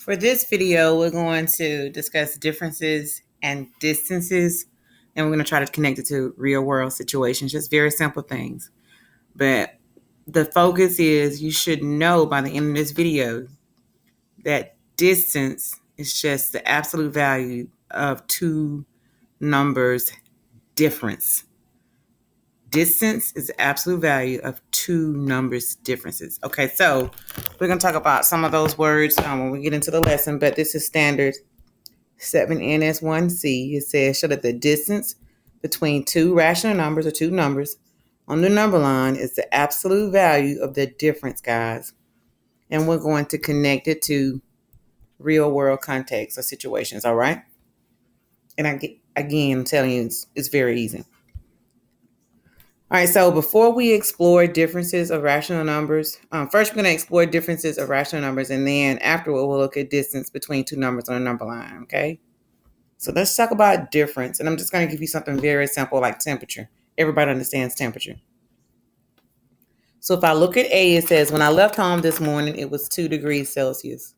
For this video, we're going to discuss differences and distances, and we're going to try to connect it to real world situations, just very simple things. But the focus is you should know by the end of this video that distance is just the absolute value of two numbers difference. Distance is the absolute value of two numbers differences. Okay, so we're going to talk about some of those words when we get into the lesson, but this is standard 7NS1C. It says show that the distance between two rational numbers or two numbers on the number line is the absolute value of the difference, guys. And we're going to connect it to real world contexts or situations, all right? And I'm telling you, it's very easy. All right, so before we explore differences of rational numbers, first we're going to explore differences of rational numbers, and then afterward we'll look at distance between two numbers on a number line, okay? So let's talk about difference, and I'm just going to give you something very simple like temperature. Everybody understands temperature. So if I look at A, it says, when I left home this morning, it was 2 degrees Celsius.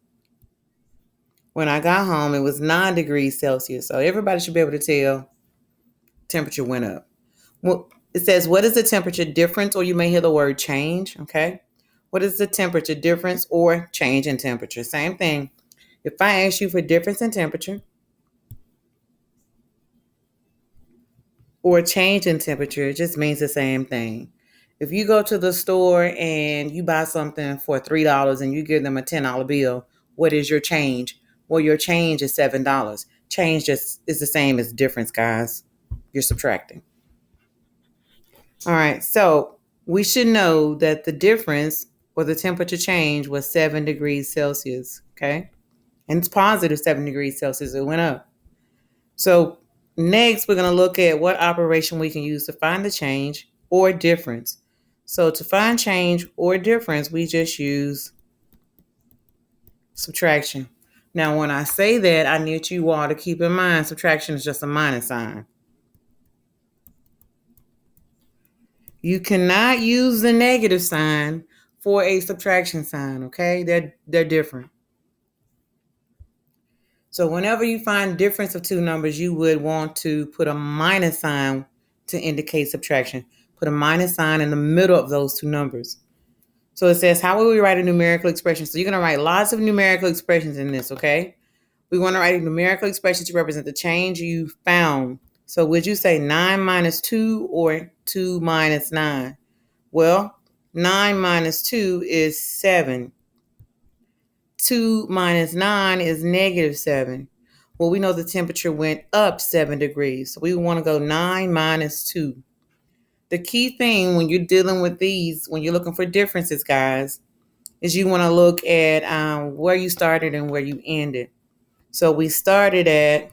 When I got home, it was 9 degrees Celsius. So everybody should be able to tell temperature went up. Well, it says, what is the temperature difference? Or you may hear the word change, okay? What is the temperature difference or change in temperature? Same thing. If I ask you for difference in temperature or change in temperature, it just means the same thing. If you go to the store and you buy something for $3 and you give them a $10 bill, what is your change? Well, your change is $7. Change just is the same as difference, guys. You're subtracting. All right, so we should know that the difference or the temperature change was 7 degrees Celsius, okay? And it's positive 7 degrees Celsius. It went up. So next, we're going to look at what operation we can use to find the change or difference. So to find change or difference, we just use subtraction. Now, when I say that, I need you all to keep in mind subtraction is just a minus sign. You cannot use the negative sign for a subtraction sign, okay? They're different. So whenever you find difference of two numbers, you would want to put a minus sign to indicate subtraction. Put a minus sign in the middle of those two numbers. So it says, how will we write a numerical expression? So you're going to write lots of numerical expressions in this, okay? We want to write a numerical expression to represent the change you found. So would you say 9 minus 2 or 2 minus 9? Well, 9 minus 2 is 7. 2 minus 9 is negative 7. Well, we know the temperature went up 7 degrees. So we want to go 9 minus 2. The key thing when you're dealing with these, when you're looking for differences, guys, is you want to look at where you started and where you ended. So we started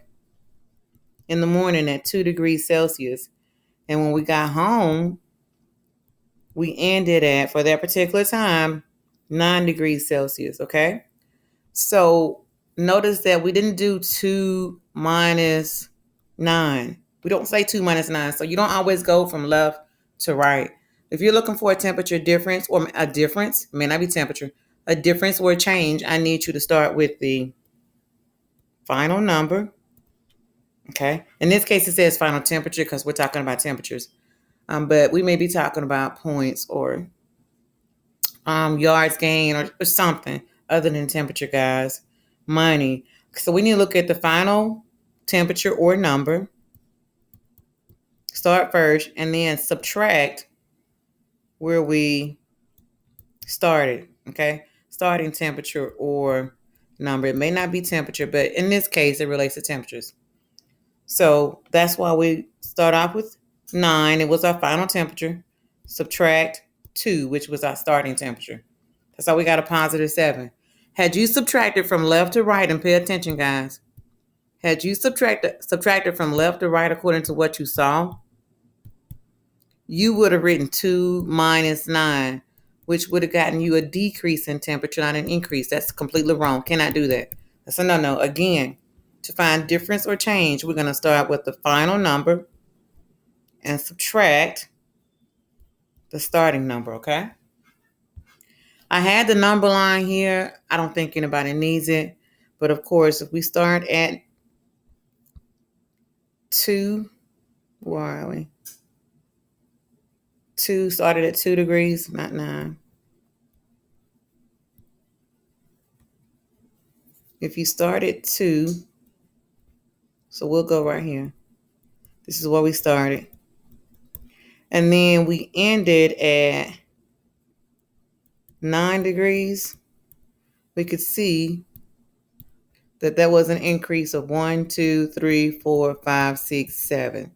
in the morning at 2 degrees Celsius. And when we got home, we ended at, for that particular time, 9 degrees Celsius, okay? So notice that we didn't do 2 minus 9. We don't say 2 minus 9. So you don't always go from left to right. If you're looking for a temperature difference or a difference, it may not be temperature, a difference or a change, I need you to start with the final number. Okay. In this case, it says final temperature because we're talking about temperatures. But we may be talking about points or yards gained or something other than temperature, guys. Money. So we need to look at the final temperature or number. Start first and then subtract where we started. Okay. Starting temperature or number. It may not be temperature, but in this case, it relates to temperatures. So that's why we start off with 9. It was our final temperature. Subtract 2, which was our starting temperature. That's how we got a positive 7. Had you subtracted from left to right, and pay attention, guys. Had you subtracted from left to right according to what you saw, you would have written 2 minus 9, which would have gotten you a decrease in temperature, not an increase. That's completely wrong. Cannot do that. That's a no-no. Again, to find difference or change, we're going to start with the final number and subtract the starting number, okay? I had the number line here. I don't think anybody needs it, But of course, if we start at 2, where are we? 2 started at 2 degrees, not 9. If you start at 2, so we'll go right here. This is where we started. And then we ended at 9 degrees. We could see that there was an increase of 1, 2, 3, 4, 5, 6, 7.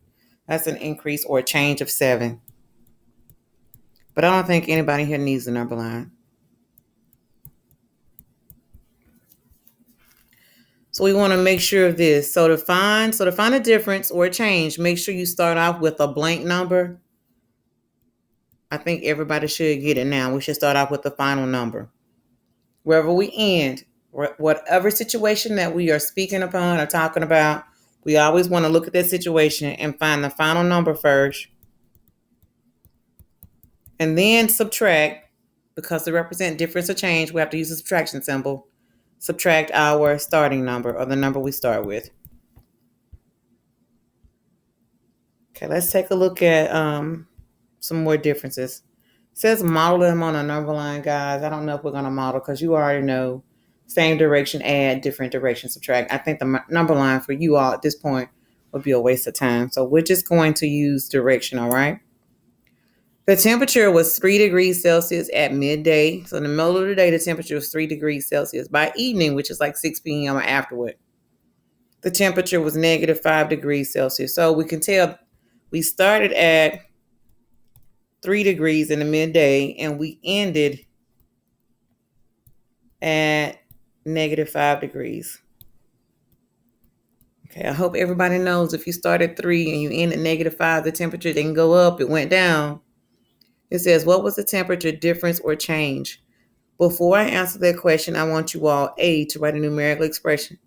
That's an increase or a change of 7. But I don't think anybody here needs the number line. So we want to make sure of this. So to find a difference or a change, make sure you start off with a blank number. I think everybody should get it now. We should start off with the final number. Wherever we end, whatever situation that we are speaking upon or talking about, we always want to look at that situation and find the final number first. And then subtract, because to represent difference or change, we have to use the subtraction symbol. Subtract our starting number, or the number we start with. Okay, let's take a look at some more differences. It says model them on a number line, guys. I don't know if we're going to model because you already know same direction, add, different direction, subtract. I think the number line for you all at this point would be a waste of time. So we're just going to use direction, all right? The temperature was 3 degrees Celsius at midday. So in the middle of the day, the temperature was 3 degrees Celsius. By evening, which is like 6 p.m. or afterward, the temperature was negative 5 degrees Celsius. So we can tell we started at 3 degrees in the midday and we ended at negative 5 degrees. Okay, I hope everybody knows if you start at 3 and you end at negative 5, the temperature didn't go up, it went down. It says, what was the temperature difference or change? Before I answer that question, I want you all, A, to write a numerical expression.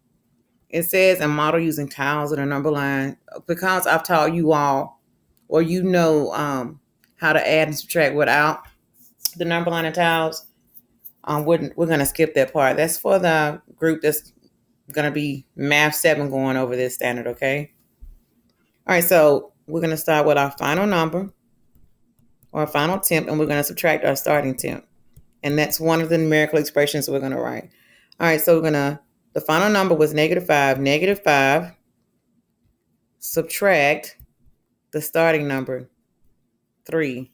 It says, and model using tiles and a number line, because I've taught you all, or you know how to add and subtract without the number line and tiles. We're going to skip that part. That's for the group that's going to be Math 7 going over this standard, okay? All right, so we're going to start with our final number or our final temp, and we're going to subtract our starting temp. And that's one of the numerical expressions we're going to write. All right, so the final number was negative 5. Negative 5, subtract the starting number, 3.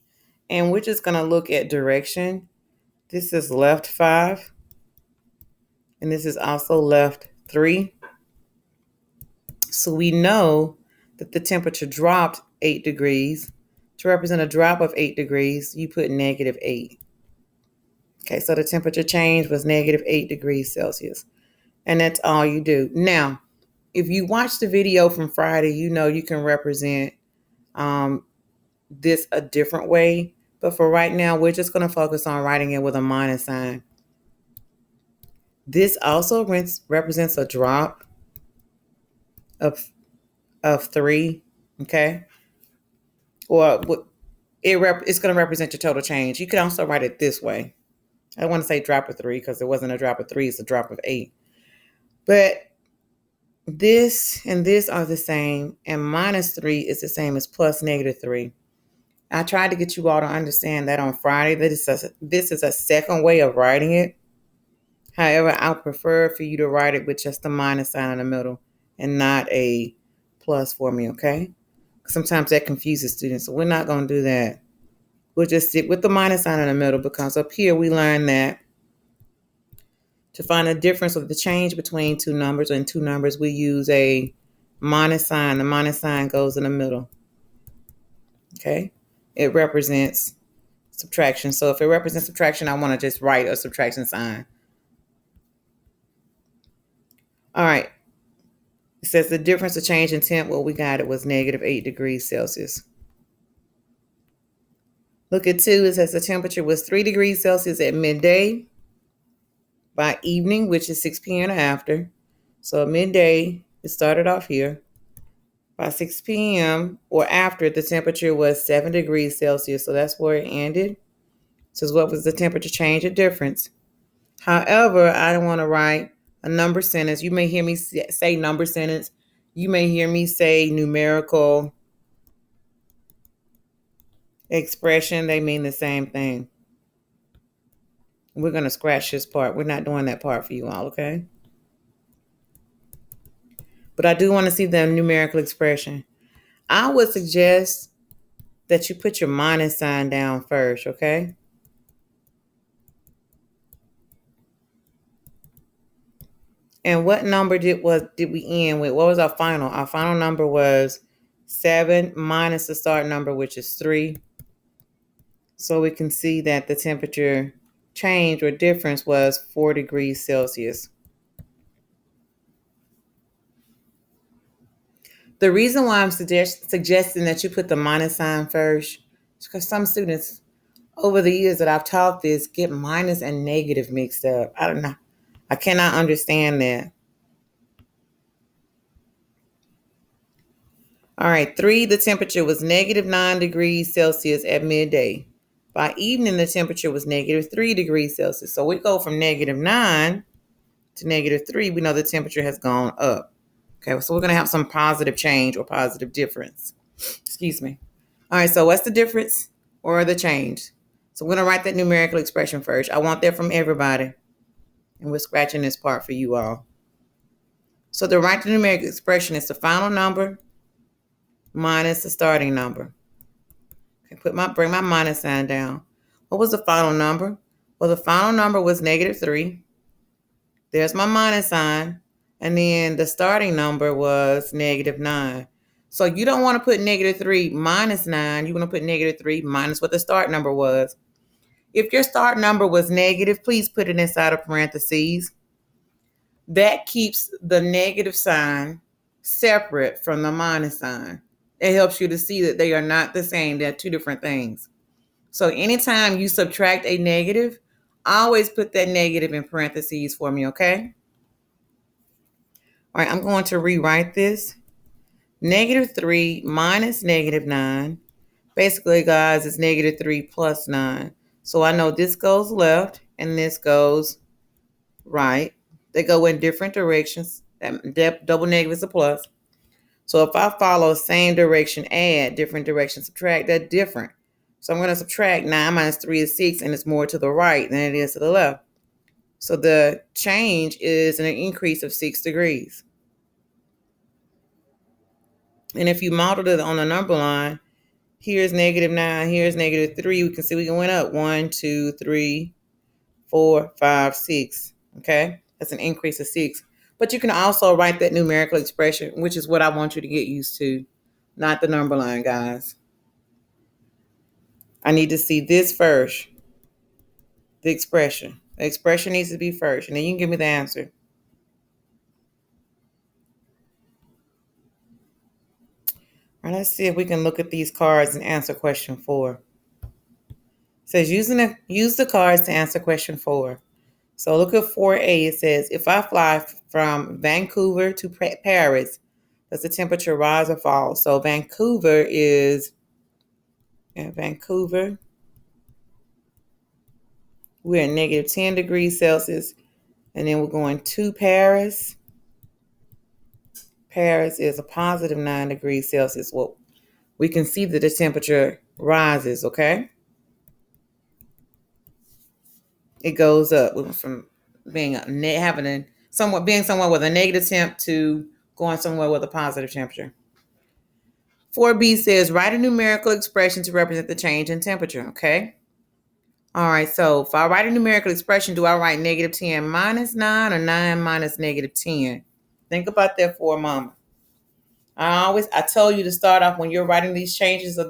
And we're just going to look at direction. This is left 5. And this is also left 3. So we know that the temperature dropped 8 degrees. To represent a drop of 8 degrees, you put negative 8. Okay, so the temperature change was negative 8 degrees Celsius. And that's all you do. Now, if you watch the video from Friday, you know you can represent this a different way. But for right now, we're just going to focus on writing it with a minus sign. This also represents a drop of 3, okay? Or it's going to represent your total change. You can also write it this way. I don't want to say drop of 3 because it wasn't a drop of 3, it's a drop of 8. But this and this are the same, and minus 3 is the same as plus negative 3. I tried to get you all to understand that on Friday. This is a second way of writing it. However, I prefer for you to write it with just the minus sign in the middle and not a plus for me, okay? Sometimes that confuses students, so we're not going to do that. We'll just stick with the minus sign in the middle because up here we learned that to find the difference of the change between two numbers, we use a minus sign. The minus sign goes in the middle, okay? It represents subtraction. So if it represents subtraction, I want to just write a subtraction sign. All right. It says the difference of change in temp, what we got, it was negative 8 degrees Celsius. Look at 2. It says the temperature was 3 degrees Celsius at midday. By evening, which is 6 p.m. or after. So at midday, it started off here. By 6 p.m. or after, the temperature was 7 degrees Celsius. So that's where it ended. So what was the temperature change or difference? However, I don't want to write a number sentence. You may hear me say number sentence. You may hear me say numerical expression. They mean the same thing. We're going to scratch this part. We're not doing that part for you all, okay? But I do want to see the numerical expression. I would suggest that you put your minus sign down first, okay? And what number did we end with? What was our final? Our final number was 7 minus the start number, which is 3. So we can see that the temperature change or difference was 4 degrees Celsius. The reason why I'm suggesting that you put the minus sign first is because some students over the years that I've taught this get minus and negative mixed up. I don't know. I cannot understand that. All right, 3, the temperature was negative 9 degrees Celsius at midday. By evening, the temperature was negative 3 degrees Celsius. So we go from negative 9 to negative 3. We know the temperature has gone up. Okay, so we're going to have some positive change or positive difference. Excuse me. All right, so what's the difference or the change? So we're going to write that numerical expression first. I want that from everybody. And we're scratching this part for you all. So to write the numerical expression is the final number minus the starting number. Okay, bring my minus sign down. What was the final number? Well, the final number was negative 3. There's my minus sign. And then the starting number was negative 9. So you don't want to put negative 3 minus 9. You want to put negative 3 minus what the start number was. If your start number was negative, please put it inside of parentheses. That keeps the negative sign separate from the minus sign. It helps you to see that they are not the same. They're two different things. So anytime you subtract a negative, always put that negative in parentheses for me, okay? All right, I'm going to rewrite this. Negative 3 minus negative 9. Basically, guys, it's negative 3 plus 9. So I know this goes left and this goes right. They go in different directions. That double negative is a plus. So if I follow same direction, add, different direction, subtract, that's different. So I'm going to subtract 9 minus 3 is 6, and it's more to the right than it is to the left. So the change is an increase of 6 degrees. And if you modeled it on the number line, here's negative 9, here's negative 3. We can see we went up 1, 2, 3, 4, 5, 6. Okay, that's an increase of 6. But you can also write that numerical expression, which is what I want you to get used to, not the number line, guys. I need to see this first, the expression. The expression needs to be first, and then you can give me the answer. All right, let's see if we can look at these cards and answer question 4. It says use the cards to answer question 4. So look at 4A. It says, if I fly from Vancouver to Paris, does the temperature rise or fall? So Vancouver is, we're at negative 10 degrees Celsius. And then we're going to Paris. Paris is a positive 9 degrees Celsius. Well, we can see that the temperature rises, okay? It goes up. We went from being somewhere with a negative temp to going somewhere with a positive temperature. 4B says write a numerical expression to represent the change in temperature, okay? All right, so if I write a numerical expression, do I write negative 10 minus 9 or 9 minus negative 10? Think about that for a moment. I tell you to start off when you're writing these changes or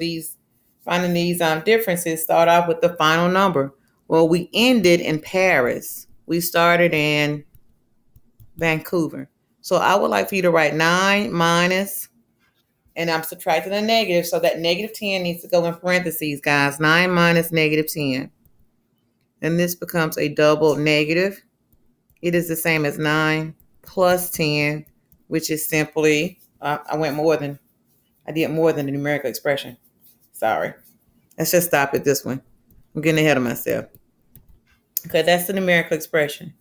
finding these differences, start off with the final number. Well, we ended in Paris. We started in Vancouver. So I would like for you to write 9 minus, and I'm subtracting a negative, so that negative 10 needs to go in parentheses, guys. 9 minus negative 10. And this becomes a double negative. It is the same as 9 plus 10, which is simply, I did more than the numerical expression. Sorry. Let's just stop at this one. I'm getting ahead of myself. Okay, that's the numerical expression.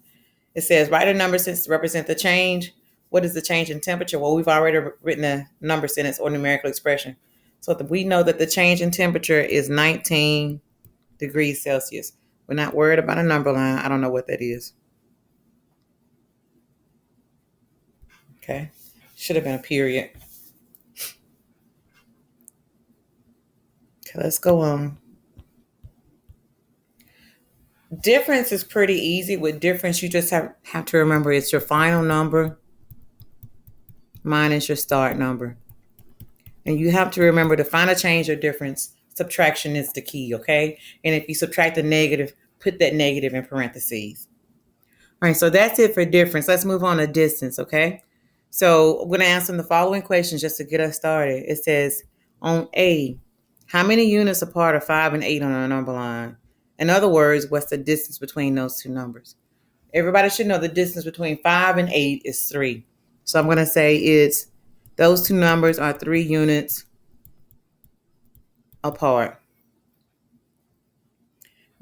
It says write a number sentence to represent the change. What is the change in temperature? Well, we've already written a number sentence or numerical expression. So we know that the change in temperature is 19 degrees Celsius. We're not worried about a number line. I don't know what that is. Okay. Should have been a period. Okay, let's go on. Difference is pretty easy. With difference, you just have to remember it's your final number minus your start number. And you have to remember to find a change or difference, subtraction is the key, okay? And if you subtract a negative, put that negative in parentheses. All right, so that's it for difference. Let's move on to distance, okay? So I'm going to answer the following questions just to get us started. It says, on A, how many units apart are 5 and 8 on a number line? In other words, what's the distance between those two numbers? Everybody should know the distance between 5 and 8 is 3. So I'm going to say those two numbers are 3 units apart.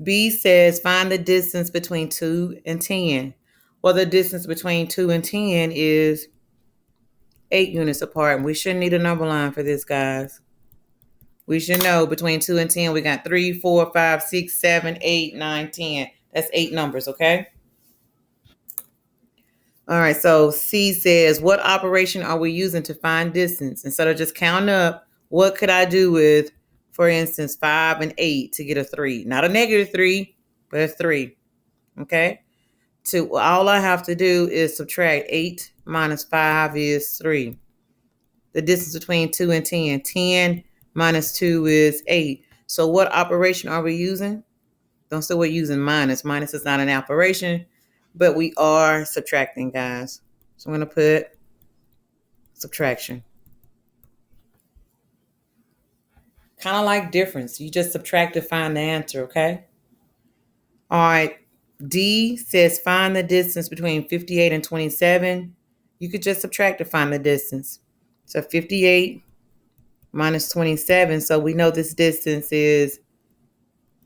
B says find the distance between 2 and 10. Well, the distance between 2 and 10 is 8 units apart. And we shouldn't need a number line for this, guys. We should know between 2 and 10, we got 3, 4, 5, 6, 7, 8, 9, 10. That's 8 numbers, okay? All right, so C says, what operation are we using to find distance? Instead of just counting up, what could I do with, for instance, 5 and 8 to get a 3? Not a negative 3, but a 3, okay? All I have to do is subtract 8 minus 5 is 3. The distance between 2 and 10. 10 minus 2 is 8. So what operation are we using? Don't say we're using minus. Minus is not an operation, but we are subtracting, guys. So I'm going to put subtraction. Kind of like difference. You just subtract to find the answer, okay? All right. D says find the distance between 58 and 27. You could just subtract to find the distance. So 58 minus 27. So we know this distance is,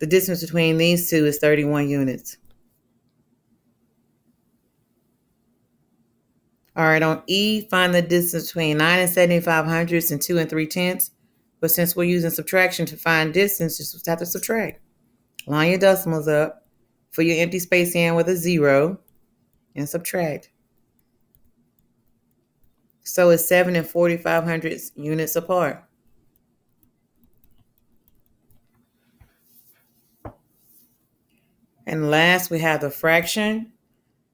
the distance between these two is 31 units. All right, on E, find the distance between 9 and 75 hundredths and 2 and 3/10. But since we're using subtraction to find distance, just have to subtract. Line your decimals up, fill your empty space in with a 0, and subtract. So it's 7 and 45 hundredths units apart. And last, we have the fraction.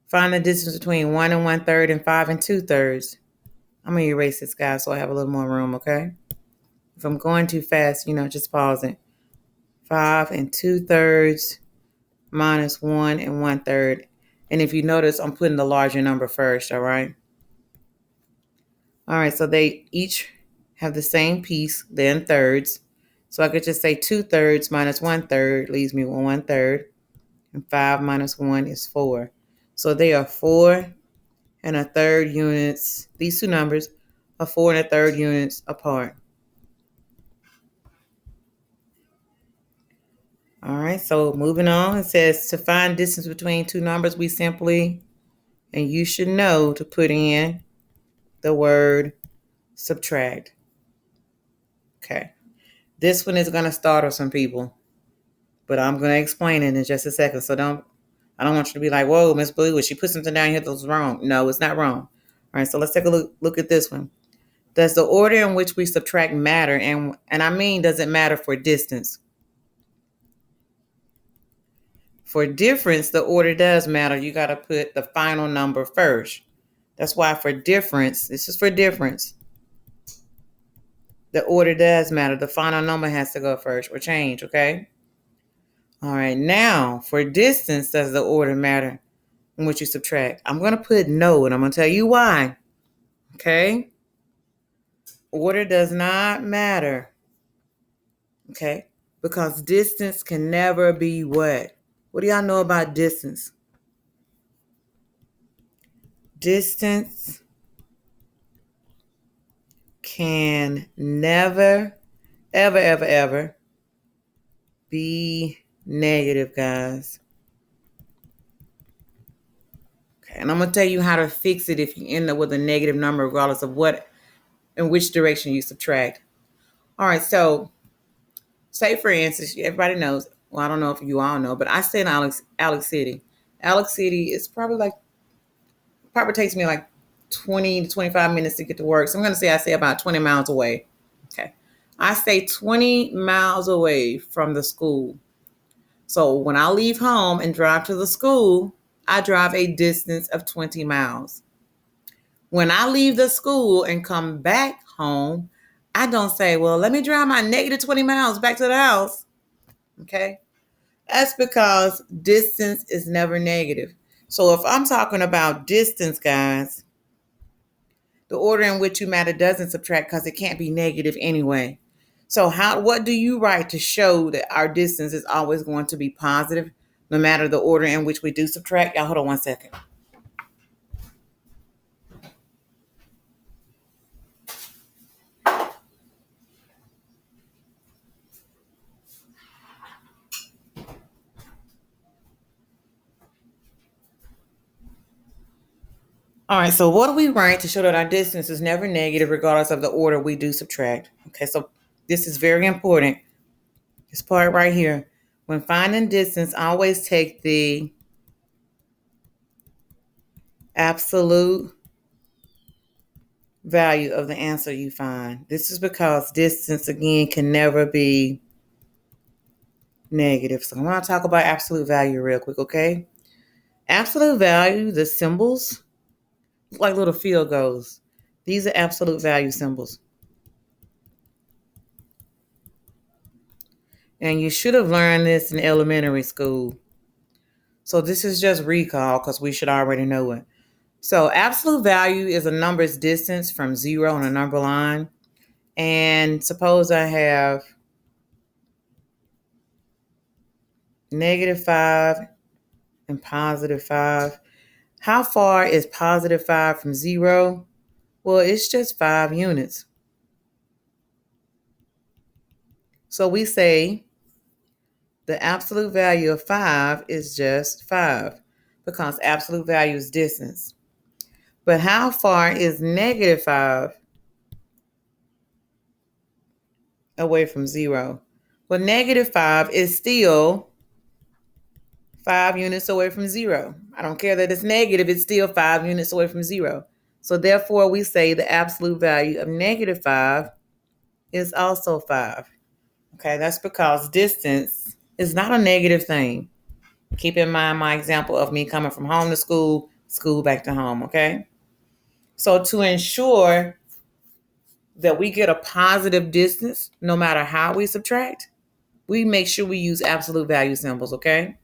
Find the distance between 1 and 1/3 and 5 and 2/3. I'm going to erase this, guys, so I have a little more room, okay? If I'm going too fast, just pause it. 5 and 2/3 minus 1 and 1/3. And if you notice, I'm putting the larger number first, all right? All right, so they each have the same piece, then thirds. So I could just say 2/3 minus 1/3 leaves me with 1/3. And 5 minus 1 is 4. So they are 4 and a third units. These two numbers are 4 and a third units apart. All right, so moving on, it says to find distance between two numbers, we simply, and you should know to put in the word subtract. Okay. This one is going to startle some people, but I'm going to explain it in just a second. So I don't want you to be like, whoa, Miss Blue, she put something down here that was wrong. No, it's not wrong. All right, so let's take a look at this one. Does the order in which we subtract matter? And I mean, does it matter for distance? For difference, the order does matter. You got to put the final number first. That's why for difference, this is for difference, the order does matter. The final number has to go first or change, okay? All right, now for distance, does the order matter in which you subtract? I'm going to put no, and I'm going to tell you why, okay? Order does not matter, okay? Because distance can never be what? What do y'all know about distance? Distance can never, ever, ever, ever be negative, guys. And I'm going to tell you how to fix it if you end up with a negative number, regardless of what, in which direction you subtract. All right, so say for instance, everybody knows, well, I don't know if you all know, but I stay in Alex City. Alex City is probably takes me like 20 to 25 minutes to get to work. So I'm going to say I stay about 20 miles away. Okay. I stay 20 miles away from the school. So when I leave home and drive to the school, I drive a distance of 20 miles. When I leave the school and come back home, I don't say, well, let me drive my negative 20 miles back to the house. Okay. That's because distance is never negative. So if I'm talking about distance, guys, the order in which you matter doesn't subtract because it can't be negative anyway. So what do you write to show that our distance is always going to be positive, no matter the order in which we do subtract? Y'all hold on one second. All right, so what do we write to show that our distance is never negative regardless of the order we do subtract? Okay, so this is very important. This part right here. When finding distance, always take the absolute value of the answer you find. This is because distance, again, can never be negative. So I'm going to talk about absolute value real quick, okay? Absolute value, the symbols, like little field goals. These are absolute value symbols. And you should have learned this in elementary school. So this is just recall because we should already know it. So absolute value is a number's distance from zero on a number line. And suppose I have -5 and +5. How far is +5 from 0? Well, it's just 5 units. So we say the absolute value of 5 is just 5 because absolute value is distance. But how far is -5 away from 0? Well, -5 is still 5 units away from 0. I don't care that it's negative, it's still 5 units away from 0. So therefore, we say the absolute value of -5 is also 5. Okay, that's because distance is not a negative thing. Keep in mind my example of me coming from home to school, school back to home, okay? So to ensure that we get a positive distance, no matter how we subtract, we make sure we use absolute value symbols, okay?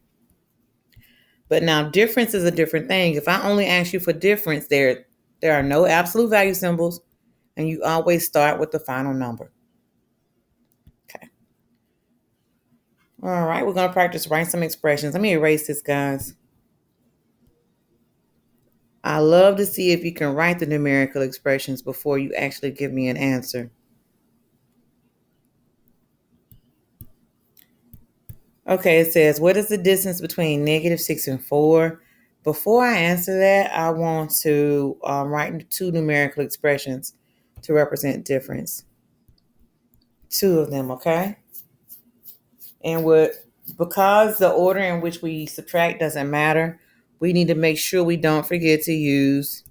But now difference is a different thing. If I only ask you for difference, there are no absolute value symbols, and you always start with the final number. Okay. All right, we're going to practice writing some expressions. Let me erase this, guys. I love to see if you can write the numerical expressions before you actually give me an answer. Okay, it says, what is the distance between -6 and 4? Before I answer that, I want to write 2 numerical expressions to represent difference. 2 of them, okay? And because the order in which we subtract doesn't matter, we need to make sure we don't forget to use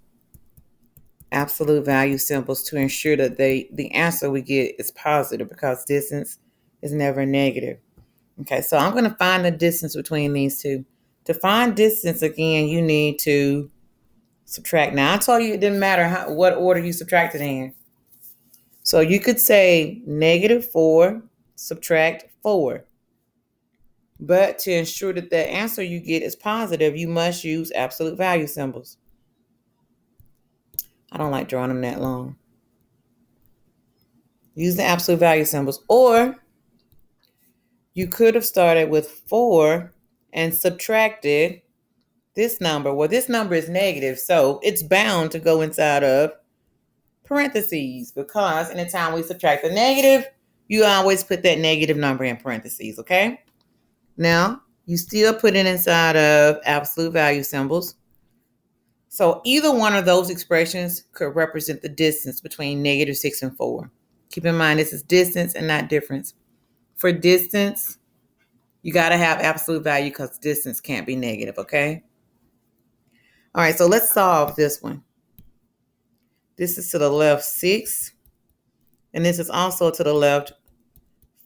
absolute value symbols to ensure that the answer we get is positive because distance is never negative. Okay, so I'm going to find the distance between these two. To find distance, again, you need to subtract. Now, I told you it didn't matter what order you subtracted in. So you could say -4, subtract 4. But to ensure that the answer you get is positive, you must use absolute value symbols. I don't like drawing them that long. Use the absolute value symbols. Or you could have started with 4 and subtracted this number. Well, this number is negative, so it's bound to go inside of parentheses because anytime we subtract a negative, you always put that negative number in parentheses, okay? Now, you still put it inside of absolute value symbols. So either one of those expressions could represent the distance between -6 and 4. Keep in mind, this is distance and not difference. For distance, you got to have absolute value because distance can't be negative, okay? All right, so let's solve this one. This is to the left 6, and this is also to the left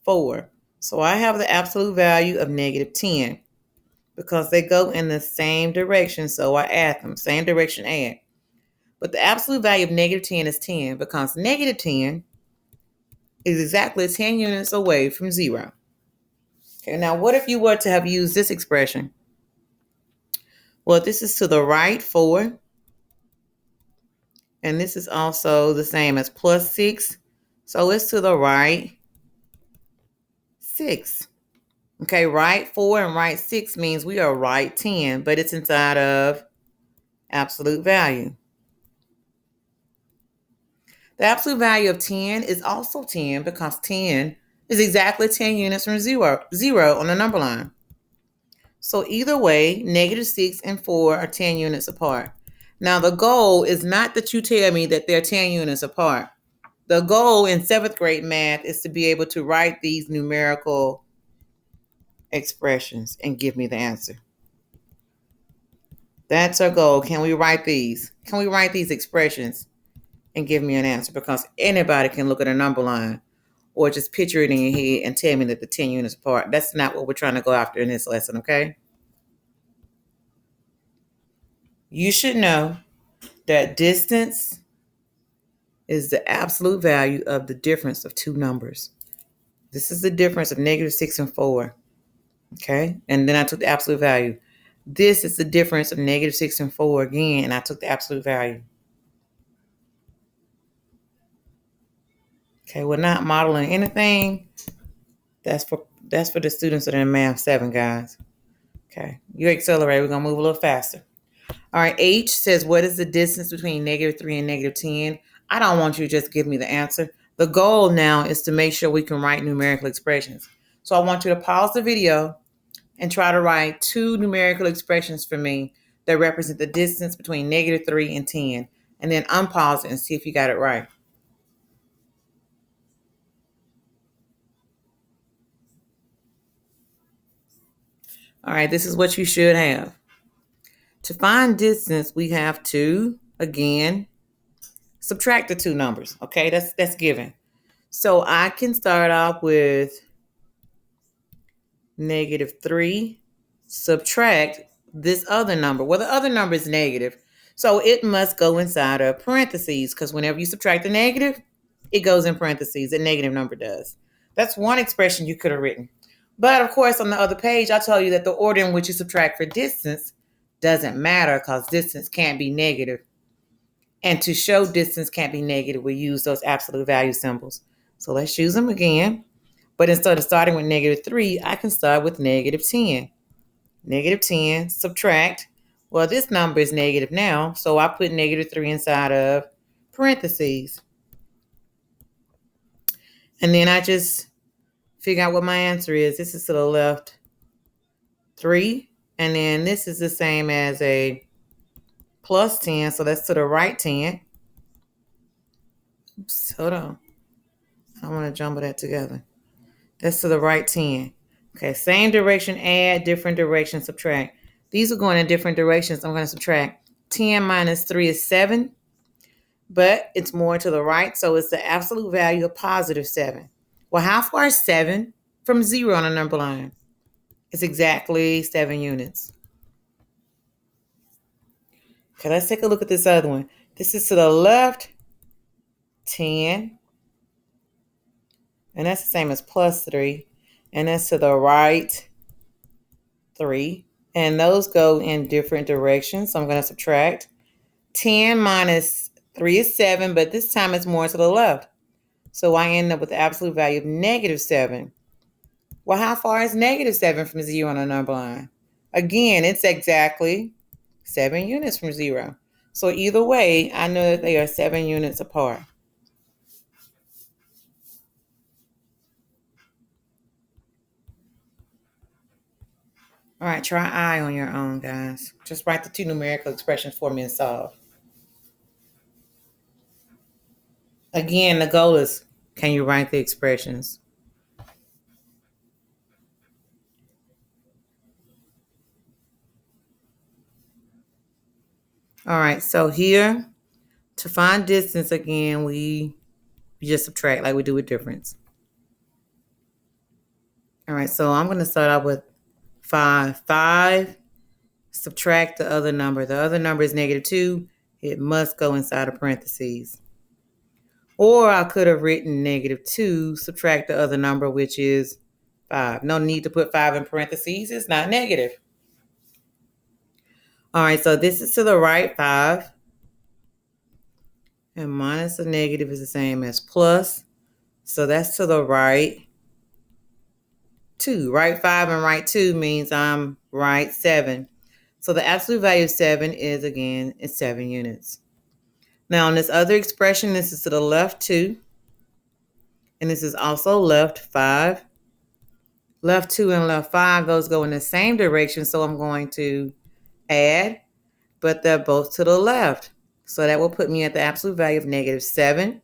4. So I have the absolute value of -10 because they go in the same direction, so I add them. Same direction, add. But the absolute value of -10 is 10 because -10 is exactly 10 units away from 0. Okay, now what if you were to have used this expression? Well, this is to the right 4, and this is also the same as +6. So it's to the right 6. Okay, right 4 and right 6 means we are right 10, but it's inside of absolute value. The absolute value of 10 is also 10 because 10 is exactly 10 units from 0 on the number line. So either way, -6 and 4 are 10 units apart. Now the goal is not that you tell me that they're 10 units apart. The goal in 7th grade math is to be able to write these numerical expressions and give me the answer. That's our goal. Can we write these? Can we write these expressions and give me an answer? Because anybody can look at a number line or just picture it in your head and tell me that the 10 units apart. That's not what we're trying to go after in this lesson, okay? You should know that distance is the absolute value of the difference of two numbers. This is the difference of -6 and 4, okay? And then I took the absolute value. This is the difference of -6 and 4 again, and I took the absolute value. Okay, we're not modeling anything. That's for the students that are in Math 7, guys. Okay, you accelerate. We're going to move a little faster. All right, H says, what is the distance between -3 and -10? I don't want you to just give me the answer. The goal now is to make sure we can write numerical expressions. So I want you to pause the video and try to write two numerical expressions for me that represent the distance between -3 and 10. And then unpause it and see if you got it right. All right, this is what you should have. To find distance, we have to, again, subtract the two numbers. Okay, that's given. So I can start off with -3, subtract this other number. Well, the other number is negative, so it must go inside of parentheses because whenever you subtract the negative, it goes in parentheses. The negative number does. That's one expression you could have written. But of course, on the other page, I tell you that the order in which you subtract for distance doesn't matter because distance can't be negative. And to show distance can't be negative, we use those absolute value symbols. So let's use them again. But instead of starting with -3, I can start with -10. -10, subtract. Well, this number is negative now, so I put -3 inside of parentheses. And then I just figure out what my answer is. This is to the left 3. And then this is the same as a +10, so that's to the right 10. Oops, hold on. I want to jumble that together. That's to the right 10. Okay, same direction, add, different direction, subtract. These are going in different directions. I'm going to subtract. 10 minus 3 is 7, but it's more to the right, so it's the absolute value of +7. Well, how far is 7 from 0 on a number line? It's exactly 7 units. Okay, let's take a look at this other one. This is to the left 10, and that's the same as +3, and that's to the right 3. And those go in different directions. So I'm going to subtract. 10 minus 3 is 7, but this time it's more to the left. So I end up with the absolute value of -7. Well, how far is -7 from 0 on a number line? Again, it's exactly 7 units from 0. So either way, I know that they are 7 units apart. All right, try I on your own, guys. Just write the two numerical expressions for me and solve. Again, the goal is, can you write the expressions? All right, so here, to find distance again, we just subtract like we do with difference. All right, so I'm going to start out with 5. 5, subtract the other number. The other number is -2. It must go inside of parentheses. Or I could have written -2, subtract the other number, which is 5. No need to put 5 in parentheses. It's not negative. All right, so this is to the right, 5. And minus a negative is the same as plus. So that's to the right, 2. Right 5 and right 2 means I'm right 7. So the absolute value of 7 is, again, it's 7 units. Now, on this other expression, this is to the left 2. And this is also left 5. Left 2 and left 5, those go in the same direction. So I'm going to add, but they're both to the left. So that will put me at the absolute value of -7.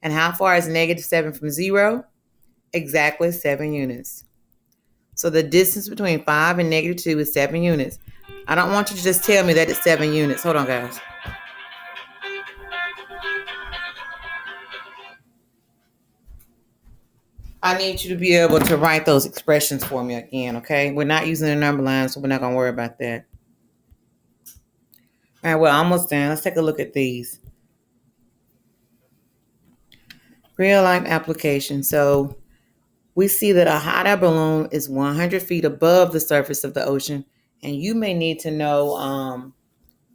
And how far is -7 from 0? Exactly 7 units. So the distance between 5 and -2 is 7 units. I don't want you to just tell me that it's 7 units. Hold on, guys. I need you to be able to write those expressions for me again, okay? We're not using the number line, so we're not going to worry about that. All right, we're almost done. Let's take a look at these. Real life application. So we see that a hot air balloon is 100 feet above the surface of the ocean, and you may need to know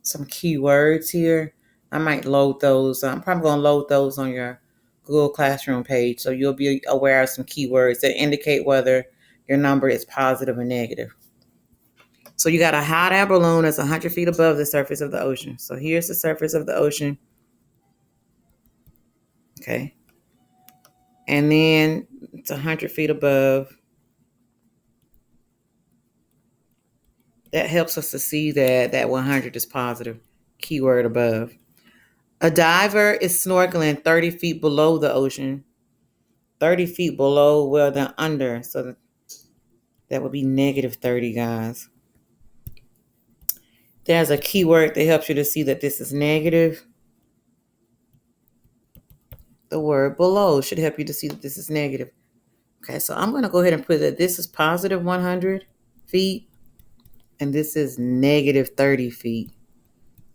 some keywords here. I might load those. I'm probably going to load those on your Google Classroom page, so you'll be aware of some keywords that indicate whether your number is positive or negative. So you got a hot air balloon that's 100 feet above the surface of the ocean. So here's the surface of the ocean. Okay. And then it's 100 feet above. That helps us to see that 100 is positive. Keyword above. A diver is snorkeling 30 feet below the ocean. 30 feet below, well, they're under. So that would be -30, guys. There's a keyword that helps you to see that this is negative. The word below should help you to see that this is negative. Okay, so I'm going to go ahead and put that this is positive 100 feet and this is -30 feet.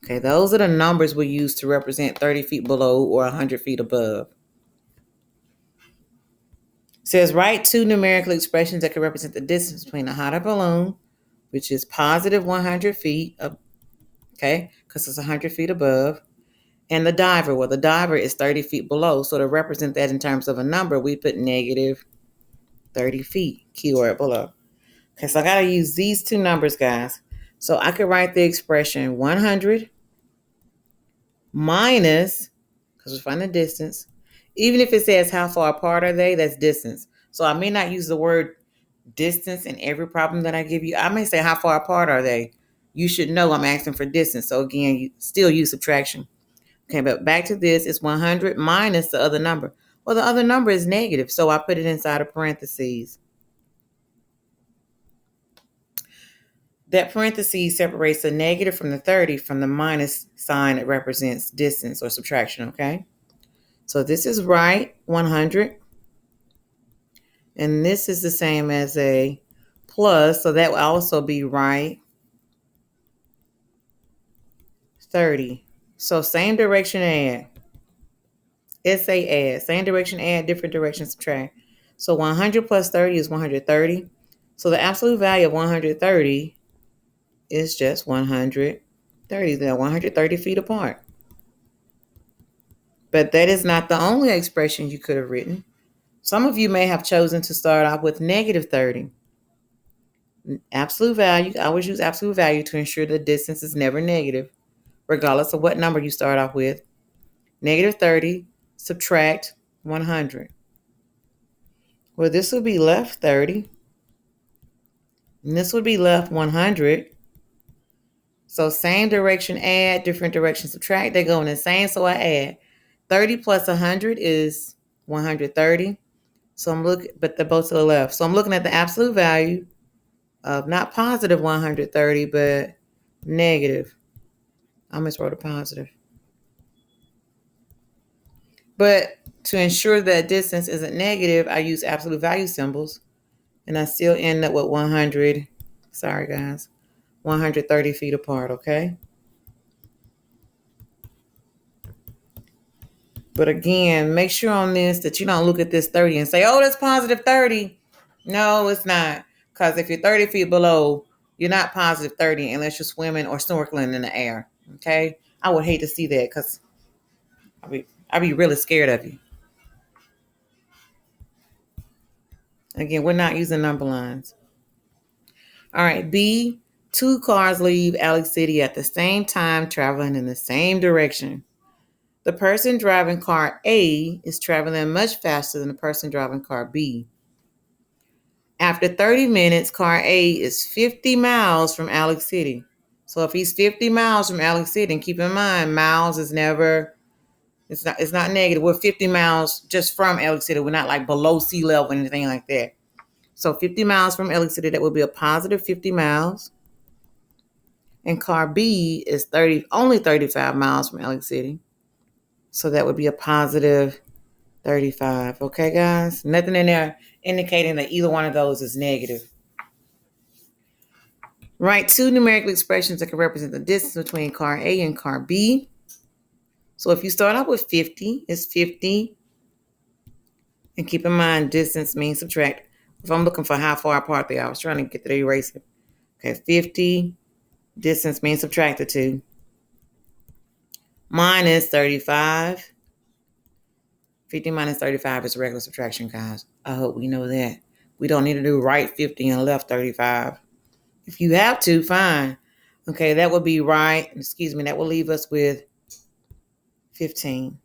Okay, those are the numbers we use to represent 30 feet below or 100 feet above. It says write two numerical expressions that can represent the distance between a hot air balloon, which is positive 100 feet, okay, because it's 100 feet above, and the diver. Well, the diver is 30 feet below, so to represent that in terms of a number, we put -30 feet, keyword below. Okay, so I got to use these two numbers, guys. So I could write the expression 100 minus, because we find the distance, even if it says how far apart are they, that's distance. So I may not use the word distance in every problem that I give you. I may say how far apart are they. You should know I'm asking for distance. So again, you still use subtraction. Okay, but back to this, it's 100 minus the other number. Well, the other number is negative, so I put it inside of parentheses. That parentheses separates the negative from the 30 from the minus sign that represents distance or subtraction, okay? So this is right, 100. And this is the same as a plus, so that will also be right, 30. So same direction add. SA add. Same direction add, different direction subtract. So 100 plus 30 is 130. So the absolute value of 130 is just 130. They're 130 feet apart. But that is not the only expression you could have written. Some of you may have chosen to start off with -30. Absolute value, I always use absolute value to ensure the distance is never negative, regardless of what number you start off with. -30, subtract 100. Well, this will be left 30 And this would be left 100. So same direction add, different direction subtract. They go in the same, so I add. 30 plus 100 is 130. So I'm looking, but they're both to the left. So I'm looking at the absolute value of not positive 130, but negative. I miswrote a positive. But to ensure that distance isn't negative, I use absolute value symbols. And I still end up with 100. Sorry, guys. 130 feet apart, okay? But again, make sure on this that you don't look at this 30 and say, oh, that's positive 30. No, it's not. Because if you're 30 feet below, you're not positive 30 unless you're swimming or snorkeling in the air, okay? I would hate to see that because I'd be really scared of you. Again, we're not using number lines. All right, B, 2 cars leave Alex City at the same time, traveling in the same direction. The person driving car A is traveling much faster than the person driving car B. After 30 minutes, car A is 50 miles from Alex City. So if he's 50 miles from Alex City, and keep in mind, miles is never, it's not negative. We're 50 miles just from Alex City. We're not like below sea level or anything like that. So 50 miles from Alex City, that would be a positive 50 miles. And car B is only 35 miles from Alex City. So that would be a positive 35. Okay, guys? Nothing in there indicating that either one of those is negative. Write 2 numerical expressions that can represent the distance between car A and car B. So if you start out with 50, it's 50. And keep in mind, distance means subtract. If I'm looking for how far apart they are, I was trying to get the eraser. Okay, 50. Distance means subtract the 2. Minus 35. 50 minus 35 is regular subtraction, guys. I hope we know that. We don't need to do right 50 and left 35. If you have to, fine. Okay, that would be right. That will leave us with 15.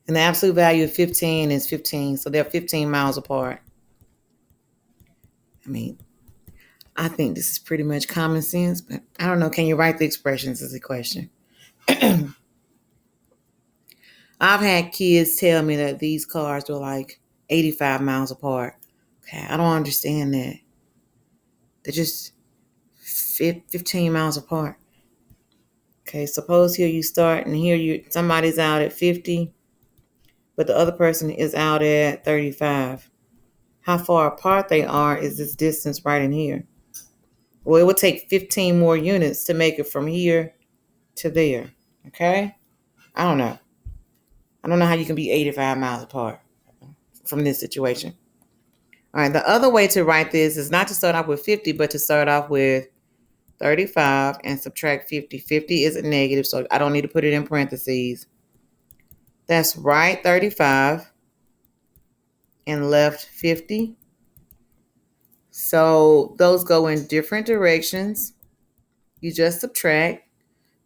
And the absolute value of 15 is 15. So they're 15 miles apart. I think this is pretty much common sense, but I don't know. Can you write the expressions as a question? I've had kids tell me that these cars were like 85 miles apart. Okay, I don't understand that. They're just 15 miles apart. Okay, suppose here you start and here somebody's out at 50, but the other person is out at 35. How far apart they are is this distance right in here. Well, it would take 15 more units to make it from here to there. Okay? I don't know. I don't know how you can be 85 miles apart from this situation. All right, the other way to write this is not to start off with 50, but to start off with 35 and subtract 50. 50 is a negative, so I don't need to put it in parentheses. That's right 35 and left 50. So those go in different directions. You just subtract,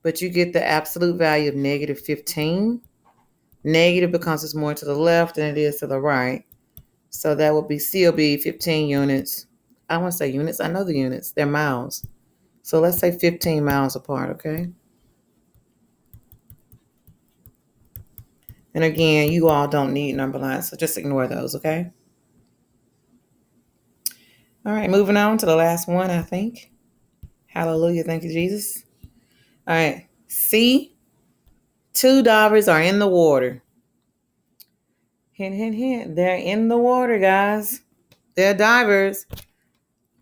but you get the absolute value of negative 15. Negative because it's more to the left than it is to the right. So that would be still be 15 units. I want to say units. I know the units. They're miles. So let's say 15 miles apart, okay? And again, you all don't need number lines, so just ignore those, okay? All right, moving on to the last one, I think. Hallelujah. Thank you, Jesus. All right. C, 2 divers are in the water. Hint, hint, hint. They're in the water, guys. They're divers.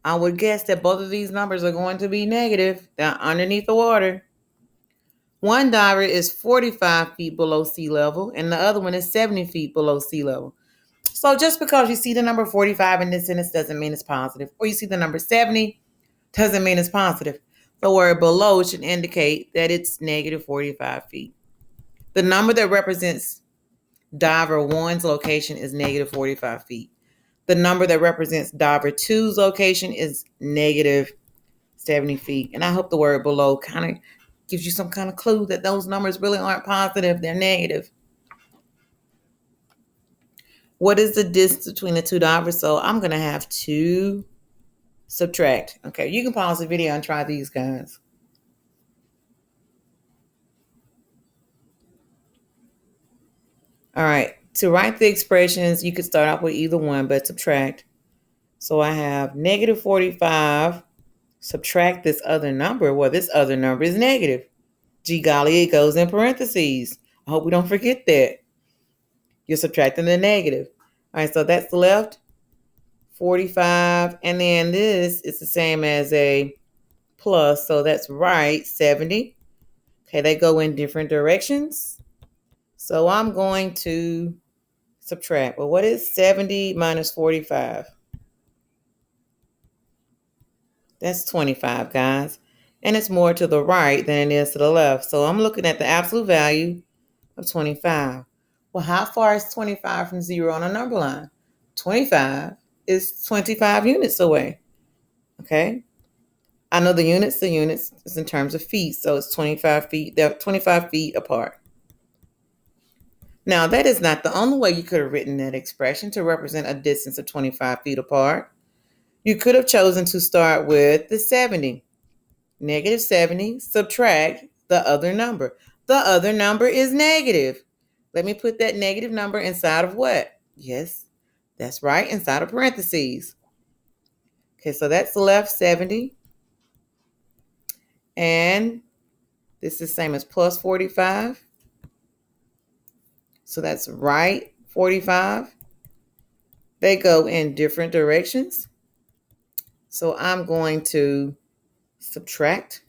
I would guess that both of these numbers are going to be negative. They're underneath the water. One diver is 45 feet below sea level, and the other one is 70 feet below sea level. So just because you see the number 45 in this sentence doesn't mean it's positive. Or you see the number 70 doesn't mean it's positive. The word below should indicate that it's negative 45 feet. The number that represents diver 1's location is negative 45 feet. The number that represents diver 2's location is negative 70 feet. And I hope the word below kind of gives you some kind of clue that those numbers really aren't positive, they're negative. What is the distance between the 2 divers? So I'm going to have 2 subtract. Okay, you can pause the video and try these, guys. All right, to write the expressions, you could start off with either one, but subtract. So I have negative 45, subtract this other number. Well, this other number is negative. Gee golly, it goes in parentheses. I hope we don't forget that. You're subtracting the negative. All right, so that's left 45. And then this is the same as a plus. So that's right, 70. Okay, they go in different directions. So I'm going to subtract. Well, what is 70 minus 45? That's 25, guys. And it's more to the right than it is to the left. So I'm looking at the absolute value of 25. Well, how far is 25 from 0 on a number line? 25 is 25 units away. Okay? I know the units is in terms of feet. So it's 25 feet. They're 25 feet apart. Now, that is not the only way you could have written that expression to represent a distance of 25 feet apart. You could have chosen to start with the 70. Negative 70, subtract the other number. The other number is negative. Let me put that negative number inside of what? Yes, that's right, inside of parentheses. Okay, so that's left 70. And this is the same as plus 45. So that's right 45. They go in different directions. So I'm going to subtract.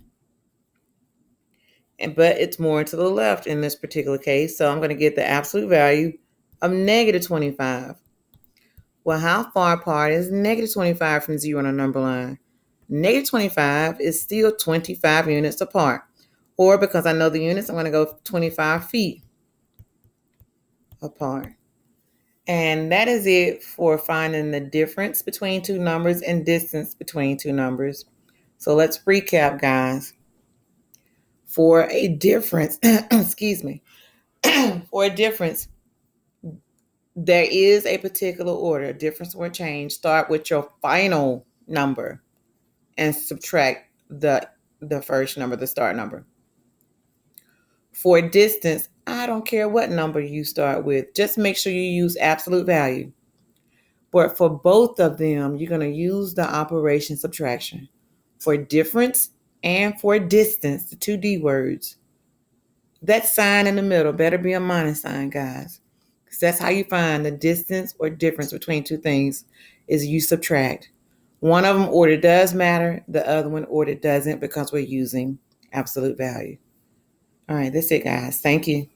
But it's more to the left in this particular case. So I'm going to get the absolute value of negative 25. Well, how far apart is negative 25 from 0 on a number line? Negative 25 is still 25 units apart. Or because I know the units, I'm going to go 25 feet apart. And that is it for finding the difference between two numbers and distance between two numbers. So let's recap, guys. For a difference, excuse me, for a difference, there is a particular order. Difference or change. Start with your final number and subtract the first number, the start number. For distance, I don't care what number you start with. Just make sure you use absolute value. But for both of them, you're going to use the operation subtraction. For difference and for distance, the two D words, that sign in the middle better be a minus sign, guys. Because that's how you find the distance or difference between two things is you subtract. One of them order does matter. The other one order doesn't because we're using absolute value. All right, that's it, guys. Thank you.